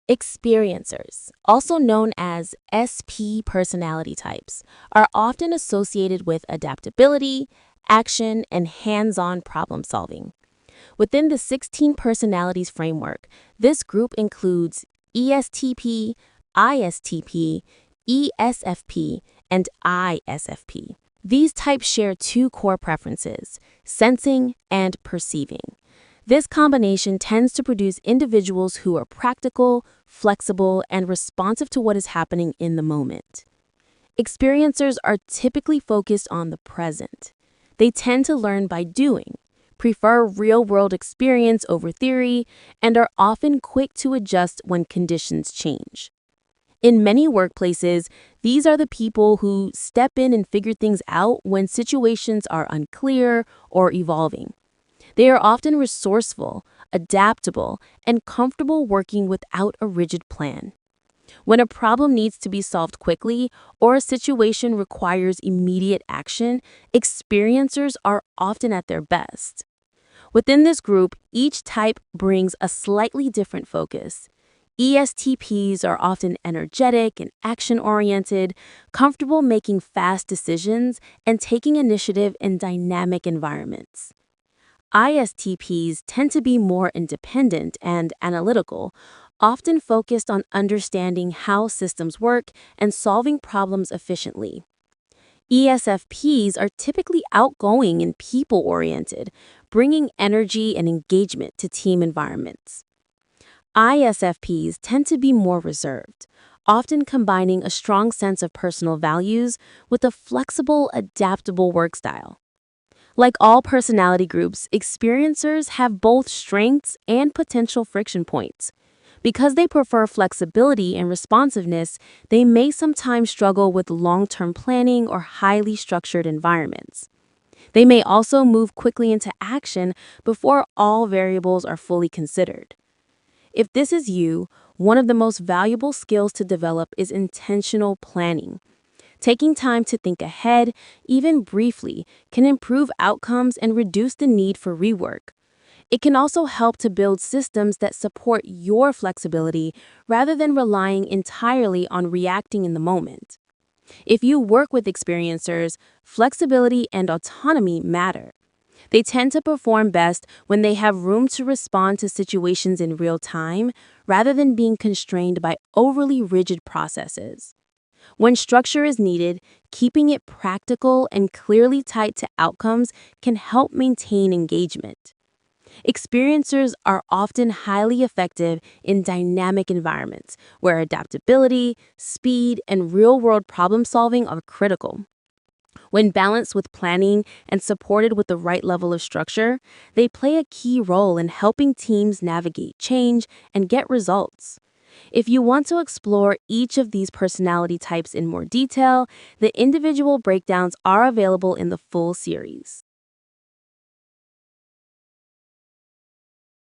Experiencers, also known as SP personality types, are often associated with adaptability, action, and hands-on problem solving. Within the 16 personalities framework, this group includes ESTP, ISTP, ESFP, and ISFP. These types share two core preferences: sensing and perceiving. This combination tends to produce individuals who are practical, flexible, and responsive to what is happening in the moment. Experiencers are typically focused on the present. They tend to learn by doing, prefer real-world experience over theory, and are often quick to adjust when conditions change. In many workplaces, these are the people who step in and figure things out when situations are unclear or evolving. They are often resourceful, adaptable, and comfortable working without a rigid plan. When a problem needs to be solved quickly or a situation requires immediate action, experiencers are often at their best. Within this group, each type brings a slightly different focus. ESTPs are often energetic and action-oriented, comfortable making fast decisions and taking initiative in dynamic environments. ISTPs tend to be more independent and analytical, often focused on understanding how systems work and solving problems efficiently. ESFPs are typically outgoing and people-oriented, bringing energy and engagement to team environments. ISFPs tend to be more reserved, often combining a strong sense of personal values with a flexible, adaptable work style. Like all personality groups, experiencers have both strengths and potential friction points. Because they prefer flexibility and responsiveness, they may sometimes struggle with long-term planning or highly structured environments. They may also move quickly into action before all variables are fully considered. If this is you, one of the most valuable skills to develop is intentional planning. Taking time to think ahead, even briefly, can improve outcomes and reduce the need for rework. It can also help to build systems that support your flexibility rather than relying entirely on reacting in the moment. If you work with experiencers, flexibility and autonomy matter. They tend to perform best when they have room to respond to situations in real time rather than being constrained by overly rigid processes. When structure is needed, keeping it practical and clearly tied to outcomes can help maintain engagement. Experiencers are often highly effective in dynamic environments where adaptability, speed, and real-world problem-solving are critical. When balanced with planning and supported with the right level of structure, they play a key role in helping teams navigate change and get results. If you want to explore each of these personality types in more detail, the individual breakdowns are available in the full series.